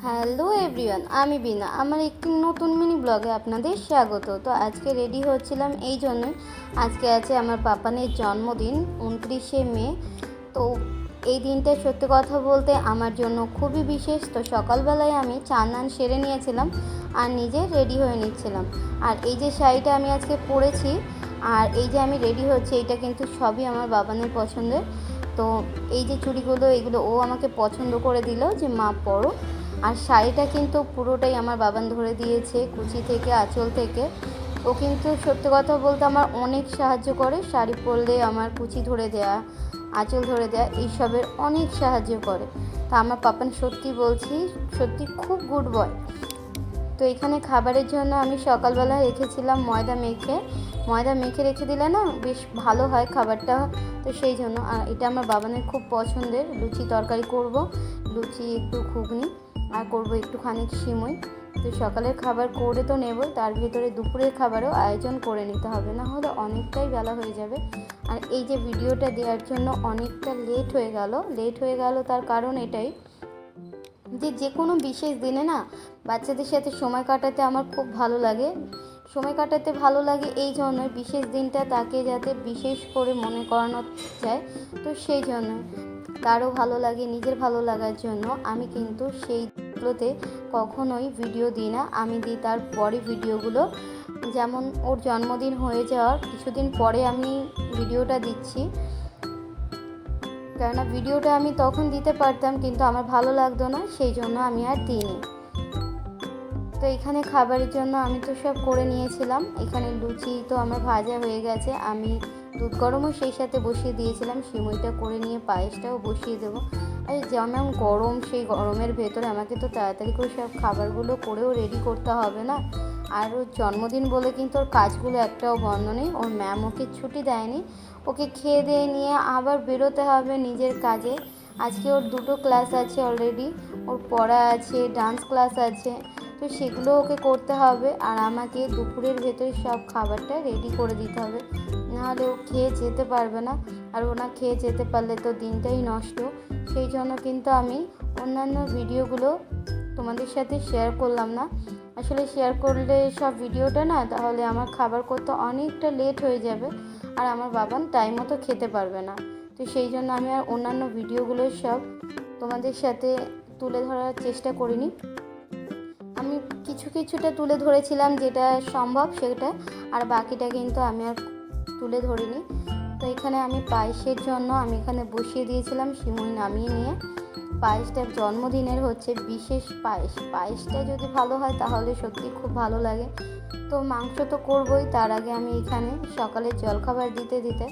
Hello everyone, আমি বিনা আমার একটি নতুন মিনি ব্লগে আপনাদের স্বাগত। তো আজকে রেডি হচ্ছিলাম এই জন্যই, আজকে আছে আমার পাপানের জন্মদিন 29শে মে। তো এই দিনটা সত্যি কথা বলতে আমার জন্য খুবই বিশেষ। তো সকালবেলায় আমি চান সেরে নিয়েছিলাম আর নিজে রেডি হয়ে নিচ্ছিলাম। আর এই যে শাড়িটা আমি আজকে পরেছি আর এই যে আমি রেডি হচ্ছি, এটা কিন্তু সবই আমার বাবানের পছন্দের। তো এই যে চুড়িগুলো, এগুলো ও আমাকে পছন্দ করে দিল যে মা পরো। আর শাড়িটা কিন্তু পুরোটাই আমার বাবান ধরে দিয়েছে, কুচি থেকে আঁচল থেকে। ও কিন্তু সত্যি কথা বলতে আমার অনেক সাহায্য করে, শাড়ি পরলে আমার কুচি ধরে দেয়া, আঁচল ধরে দেয়া, এইসবের অনেক সাহায্য করে। তা আমার পাপান সত্যি বলছি, সত্যি খুব গুড বয়। তো এখানে খাবারের জন্য আমি সকালবেলা রেখেছিলাম ময়দা মেখে রেখে দিলে না বেশ ভালো হয় খাবারটা। তো সেই জন্য, আর এটা আমার বাবানের খুব পছন্দের। লুচি তরকারি করব, লুচি একটু ঘুগনি আর করবো একটুখানি সিমুই। তো সকালের খাবার করে তো নেবই, তার ভিতরে দুপুরের খাবারও আয়োজন করে নিতে হবে, না হলে অনেকটাই বেলা হয়ে যাবে। আর এই যে ভিডিওটা দেওয়ার জন্য অনেকটা লেট হয়ে গেল তার কারণ এটাই যে কোনো বিশেষ দিনে না বাচ্চাদের সাথে সময় কাটাতে আমার খুব ভালো লাগে এই জন্যই, বিশেষ দিনটা তাকে যাতে বিশেষ করে মনে করানো যায়। তো সেই জন্য তারও ভালো লাগে, নিজের ভালো লাগার জন্য আমি কিন্তু সেইগুলোতে কখনোই ভিডিও দিই না। আমি দিই তার পরে ভিডিওগুলো, যেমন ওর জন্মদিন হয়ে যাওয়ার কিছুদিন পরে আমি ভিডিওটা দিচ্ছি। কেননা ভিডিওটা আমি তখন দিতে পারতাম, কিন্তু আমার ভালো লাগতো না, সেই জন্য আমি আর দিইনি। তো এখানে খাবারের জন্য আমি তো সব করে নিয়েছিলাম। এখানে লুচি তো আমার ভাজা হয়ে গেছে, আমি দুধ গরমও সেই সাথে বসিয়ে দিয়েছিলাম। সিমুইটা করে নিয়ে পায়েসটাও বসিয়ে দেবো। আর যেমন গরম, সেই গরমের ভেতরে আমাকে তো তাড়াতাড়ি করে সব খাবারগুলো করেও রেডি করতে হবে না। আর ওর জন্মদিন বলে কিন্তু ওর কাজগুলো একটাও বন্ধ নেই। ওর ম্যাম ওকে ছুটি দেয়নি, ওকে খেয়ে দিয়ে নিয়ে আবার বেরোতে হবে নিজের কাজে। আজকে ওর 2টো ক্লাস আছে অলরেডি, ওর পড়া আছে, ডান্স ক্লাস আছে। তো সেগুলো ওকে করতে হবে, আর আমাকে দুপুরের ভেতরে সব খাবারটা রেডি করে দিতে হবে, নাহলে ও খেয়ে যেতে পারবে না। আর ও না খেয়ে যেতে পারলে তো দিনটাই নষ্ট। সেই জন্য কিন্তু আমি অন্যান্য ভিডিওগুলো তোমাদের সাথে শেয়ার করলাম না। আসলে শেয়ার করলে সব ভিডিওটা না, তাহলে আমার খাবার করতে অনেকটা লেট হয়ে যাবে আর আমার বাবান টাইম মতো খেতে পারবে না। তো সেই জন্য আমি আর অন্যান্য ভিডিওগুলো সব তোমাদের সাথে তুলে ধরার চেষ্টা করিনি। আমি কিছুটা তুলে ধরেছিলাম যেটা সম্ভব সেটা, আর বাকিটা কিন্তু আমি আর তুলে ধরিনি। তো এখানে আমি পায়েসের জন্য আমি এখানে বসিয়ে দিয়েছিলাম সিমুই নামিয়ে নিয়ে। পায়েসটা জন্মদিনের হচ্ছে বিশেষ পায়েসটা যদি ভালো হয় তাহলে সত্যি খুব ভালো লাগে। তো মাংস তো করবই, তার আগে আমি এখানে সকালে জলখাবার দিতে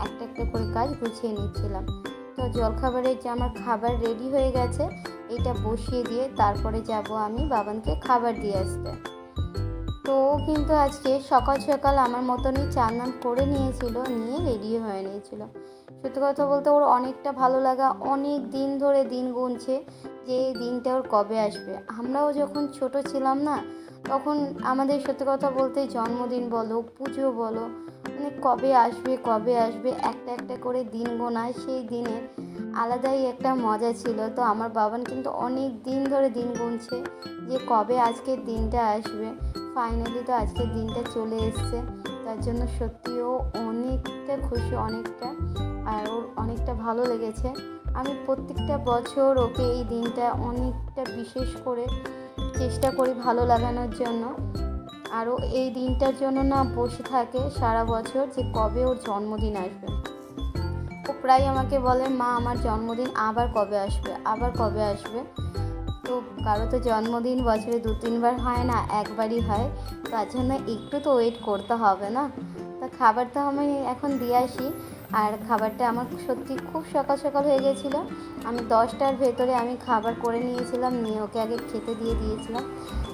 একটা করে কাজ গুছিয়ে নিচ্ছিলাম। তো জলখাবারের যে আমার খাবার রেডি হয়ে গেছে, এটা বসিয়ে দিয়ে তারপরে যাব আমি বাবানকে খাবার দিয়ে আসতে। তো ও কিন্তু আজকে সকাল আমার মতনই চান করে নিয়ে রেডি হয়ে নিয়েছিল। সত্যি কথা বলতে ওর অনেকটা ভালো লাগা, অনেক দিন ধরে দিন গুনছে যে এই দিনটা ওর কবে আসবে। আমরাও যখন ছোট ছিলাম না, তখন আমাদের সত্যি কথা বলতে জন্মদিন বলো, পুজো বলো, মানে কবে আসবে একটা করে দিন গোনায়, সেই দিনের আলাদাই একটা মজা ছিল। তো আমার বাবান কিন্তু অনেক দিন ধরে দিন গুনছে যে কবে আজকের দিনটা আসবে। ফাইনালি তো আজকের দিনটা চলে এসছে, তার জন্য সত্যিও অনেকটা খুশি, আর ওর অনেকটা ভালো লেগেছে। আমি প্রত্যেকটা বছর ওকে এই দিনটা অনেকটা বিশেষ করে চেষ্টা করি ভালো লাগানোর জন্য। আরও এই দিনটার জন্য না বসে থাকে সারা বছর যে কবে ওর জন্মদিন আসবে। ও প্রায় আমাকে বলে, মা আমার জন্মদিন আবার কবে আসবে। তো কারো তো জন্মদিন বছরে 2-3বার হয় না, একবারই হয়। তার জন্য একটু তো ওয়েট করতে হবে না। তা খাবারটা আমি এখন দিয়ে আসি। আর খাবারটা আমার সত্যি খুব সকাল হয়ে গেছিলো। আমি 10টার ভেতরে আমি খাবার করে নিয়েছিলাম, নিয়ে ওকে আগে খেতে দিয়ে দিয়েছিলাম।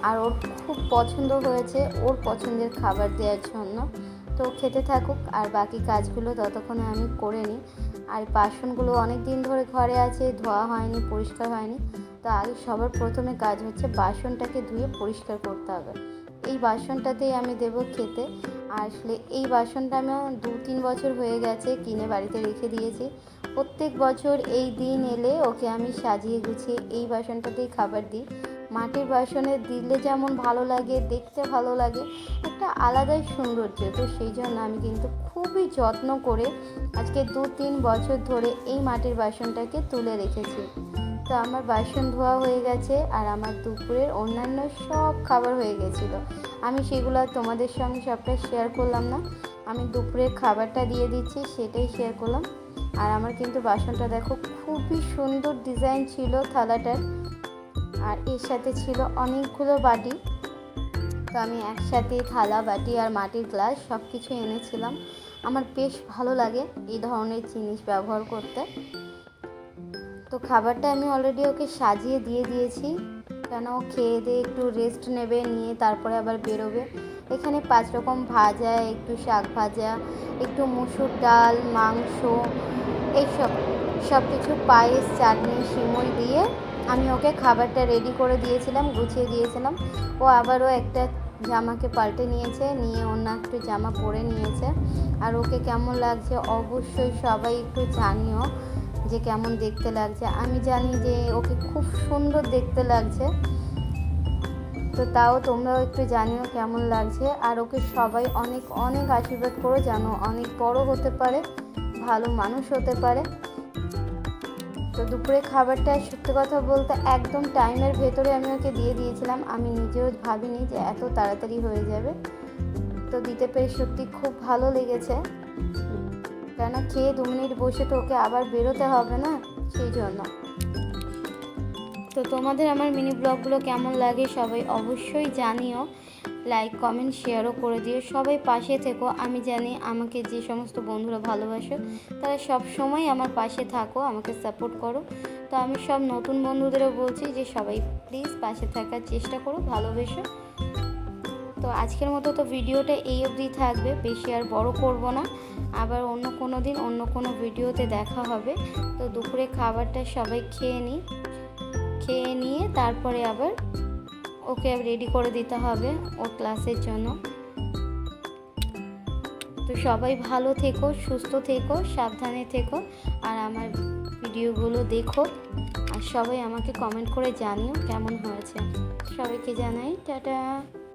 আর ওর খুব পছন্দ হয়েছে ওর পছন্দের খাবার দেওয়ার জন্য। তো খেতে থাকুক, আর বাকি কাজগুলো ততক্ষণে আমি করে নিই। আর বাসনগুলো অনেক দিন ধরে ঘরে আছে, ধোয়া হয়নি, পরিষ্কার হয়নি। তো আগে সবার প্রথমে কাজ হচ্ছে বাসনটাকে ধুয়ে পরিষ্কার করতে হবে। এই বাসনটাতেই আমি দেবো খেতে। আসলে এই বাসনটা আমি 2-3 বছর হয়ে গেছে কিনে বাড়িতে রেখে দিয়েছি। প্রত্যেক বছর এই দিন এলে ওকে আমি সাজিয়ে গুছিয়ে এই বাসনটাতেই খাবার দিই। মাটির বাসনে দিলে যেমন ভালো লাগে, দেখতে ভালো লাগে, একটা আলাদাই সৌন্দর্য। তো সেই জন্য আমি কিন্তু খুবই যত্ন করে আজকে 2-3 বছর ধরে এই মাটির বাসনটাকে তুলে রেখেছি। তো আমার বাসন ধোয়া হয়ে গেছে আর আমার দুপুরের অন্যান্য সব খাবার হয়ে গেছিলো। আমি সেগুলো তোমাদের সঙ্গে সবটা শেয়ার করলাম না, আমি দুপুরের খাবারটা দিয়ে দিচ্ছি সেটাই শেয়ার করলাম। আর আমার কিন্তু বাসনটা দেখো খুবই সুন্দর ডিজাইন ছিল থালাটার, আর এর সাথে ছিল অনেকগুলো বাটি। তো আমি একসাথে থালা, বাটি আর মাটির গ্লাস সব কিছু এনেছিলাম। আমার বেশ ভালো লাগে এই ধরনের জিনিস ব্যবহার করতে। তো খাবারটা আমি অলরেডি ওকে সাজিয়ে দিয়ে দিয়েছি, কেন ও খেয়ে দিয়ে একটু রেস্ট নেবে, নিয়ে তারপরে আবার বেরোবে। এখানে 5 রকম ভাজা, একটু শাক ভাজা, একটু মুসুর ডাল, মাংস, এইসব সব কিছু, পায়েস, চাটনি, শিমুই দিয়ে আমি ওকে খাবারটা রেডি করে দিয়েছিলাম, গুছিয়ে দিয়েছিলাম। ও আবারও একটা জামাকে পাল্টে নিয়েছে, নিয়ে অন্য একটু জামা পরে নিয়েছে। আর ওকে কেমন লাগছে অবশ্যই সবাই একটু জানিও যে কেমন দেখতে লাগছে। আমি জানি যে ওকে খুব সুন্দর দেখতে লাগছে, তো তাও তোমরাও একটু জানিও কেমন লাগছে। আর ওকে সবাই অনেক অনেক আশীর্বাদ করো, যেন অনেক বড় হতে পারে, ভালো মানুষ হতে পারে। তো দুপুরে খাবারটা সত্যি কথা বলতে একদম টাইমের ভেতরে আমি ওকে দিয়ে দিয়েছিলাম। আমি নিজেও ভাবিনি যে এত তাড়াতাড়ি হয়ে যাবে। তো দিতে পেরে সত্যি খুব ভালো লেগেছে, কেননা খেয়ে 2 মিনিট বসে তো ওকে আবার বেরোতে হবে না, সেই জন্য। তো তোমাদের আমার মিনি ব্লগগুলো কেমন লাগে সবাই অবশ্যই জানিও, লাইক, কমেন্ট, শেয়ারও করে দিও। সবাই পাশে থেকো। আমি জানি আমাকে যে সমস্ত বন্ধুরা ভালোবাসো তারা সব সময় আমার পাশে থাকো, আমাকে সাপোর্ট করো। তো আমি সব নতুন বন্ধুদেরও বলছি যে সবাই প্লিজ পাশে থাকার চেষ্টা করো, ভালোবেসো। তো আজকের মতো তো ভিডিওটা এই অবধি থাকবে, বেশি আর বড় করব না। আবার অন্য কোনো দিন অন্য কোনো ভিডিওতে দেখা হবে। তো দুপুরে খাবারটা সবাই খেয়ে নিয়ে তারপরে আবার ওকে রেডি করে দিতে হবে ওর ক্লাসের জন্য। তো সবাই ভালো থেকো, সুস্থ থেকো, সাবধানে থেকো, আর আমার ভিডিওগুলো দেখো। আর সবাই আমাকে কমেন্ট করে জানিও কেমন হয়েছে। সবাইকে জানাই টাটা।